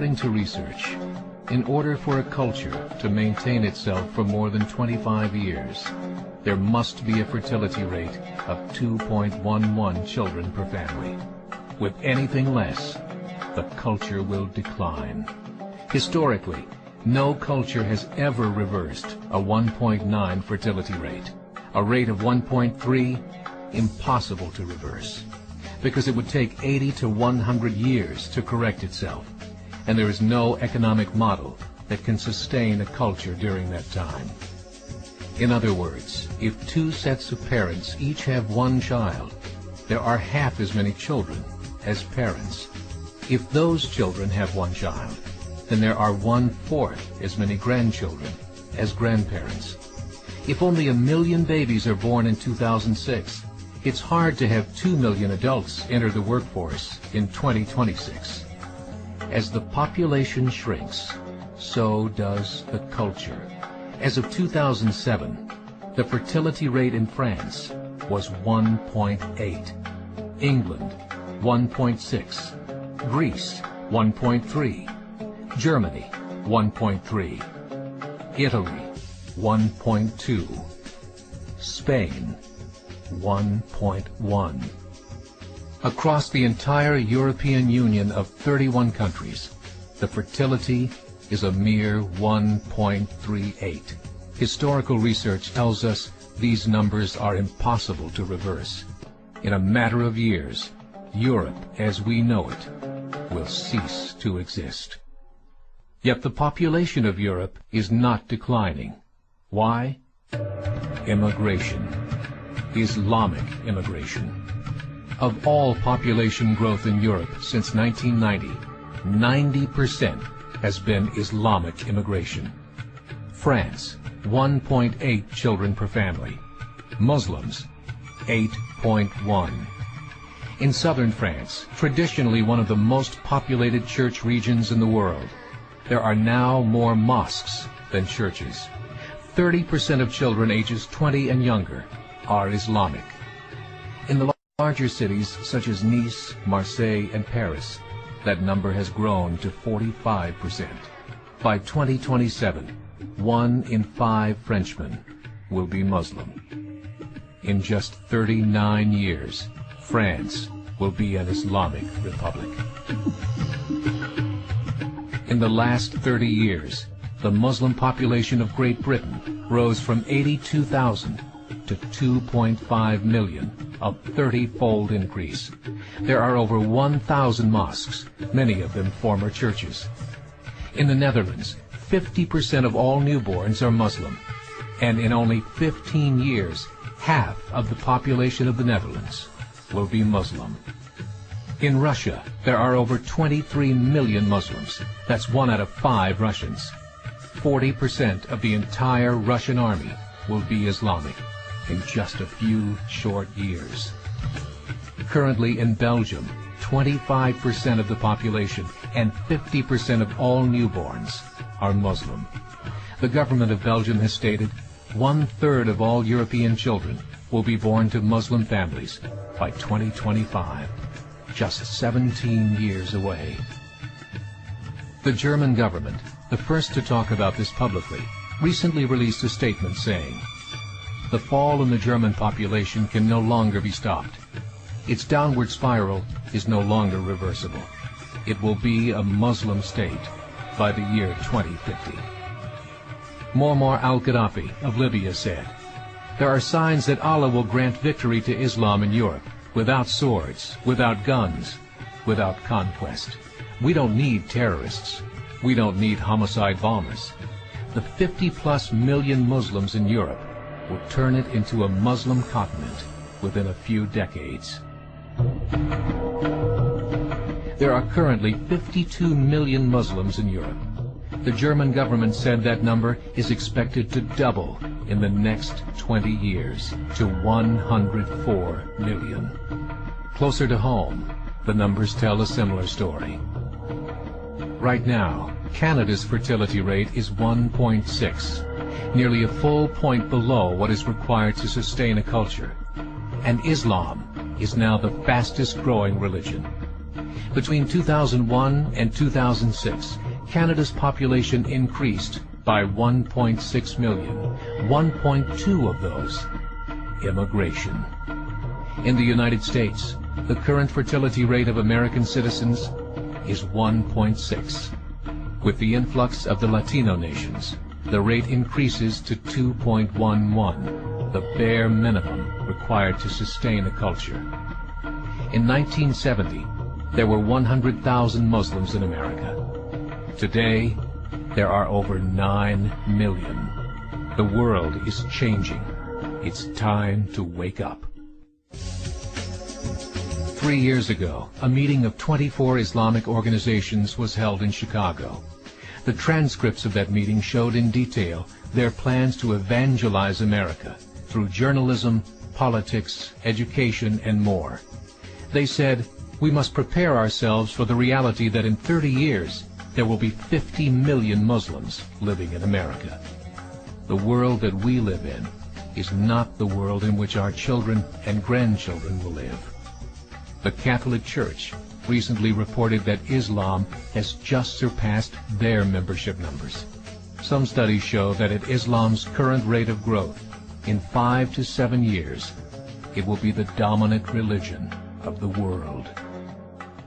According to research, in order for a culture to maintain itself for more than 25 years, there must be a fertility rate of 2.11 children per family. With anything less, the culture will decline. Historically, no culture has ever reversed a 1.9 fertility rate. A rate of 1.3, impossible to reverse, because it would take 80 to 100 years to correct itself, and there is no economic model that can sustain a culture during that time. In other words, if two sets of parents each have one child, there are half as many children as parents. If those children have one child, then there are 1/4 as many grandchildren as grandparents. If only 1 million babies are born in 2006, it's hard to have 2 million adults enter the workforce in 2026. As the population shrinks, so does the culture. As of 2007, the fertility rate in France was 1.8, England 1.6, Greece 1.3, Germany 1.3, Italy 1.2, Spain 1.1. Across the entire European Union of 31 countries, the fertility is a mere 1.38. Historical research tells us these numbers are impossible to reverse. In a matter of years, Europe as we know it will cease to exist. Yet the population of Europe is not declining. Why? Immigration. Islamic immigration. Of all population growth in Europe since 1990, 90% has been Islamic immigration. France, 1.8 children per family. Muslims, 8.1. In southern France, traditionally one of the most populated church regions in the world, there are now more mosques than churches. 30% of children ages 20 and younger are Islamic. In the larger cities such as Nice, Marseille, and Paris, that number has grown to 45%. By 2027, 1 in 5 Frenchmen will be Muslim. In just 39 years, France will be an Islamic republic. In the last 30 years, the Muslim population of Great Britain rose from 82,000 to 2.5 million, a 30-fold increase. There are over 1,000 mosques, many of them former churches. In the Netherlands, 50% of all newborns are Muslim, and in only 15 years, half of the population of the Netherlands will be Muslim. In Russia, there are over 23 million Muslims. That's 1 out of 5 Russians. 40% of the entire Russian army will be Islamic in just a few short years. Currently in Belgium, 25% of the population and 50% of all newborns are Muslim. The government of Belgium has stated 1/3 of all European children will be born to Muslim families by 2025, just 17 years away. The German government, the first to talk about this publicly, recently released a statement saying, "The fall in the German population can no longer be stopped. Its downward spiral is no longer reversible. It will be a Muslim state by the year 2050. Muammar al-Gaddafi of Libya said, "There are signs that Allah will grant victory to Islam in Europe, without swords, without guns, without conquest. We don't need terrorists. We don't need homicide bombers. The 50+ million Muslims in Europe will turn it into a Muslim continent within a few decades." There are currently 52 million Muslims in Europe. The German government said that number is expected to double in the next 20 years to 104 million. Closer to home, the numbers tell a similar story. Right now, Canada's fertility rate is 1.6, nearly a full point below what is required to sustain a culture. And Islam is now the fastest growing religion. Between 2001 and 2006, Canada's population increased by 1.6 million, 1.2 of those immigration. In the United States, the current fertility rate of American citizens is 1.6. With the influx of the Latino nations, the rate increases to 2.11, the bare minimum required to sustain a culture. In 1970, there were 100,000 Muslims in America. Today, there are over 9 million. The world is changing. It's time to wake up. 3 years ago, a meeting of 24 Islamic organizations was held in Chicago. The transcripts of that meeting showed in detail their plans to evangelize America through journalism, politics, education, and more. They said, we must prepare ourselves for the reality that in 30 years, there will be 50 million Muslims living in America. The world that we live in is not the world in which our children and grandchildren will live. The Catholic Church recently reported that Islam has just surpassed their membership numbers. Some studies show that at Islam's current rate of growth, in 5 to 7 years, it will be the dominant religion of the world.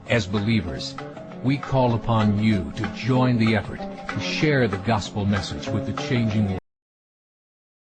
As believers, we call upon you to join the effort to share the gospel message with the changing world.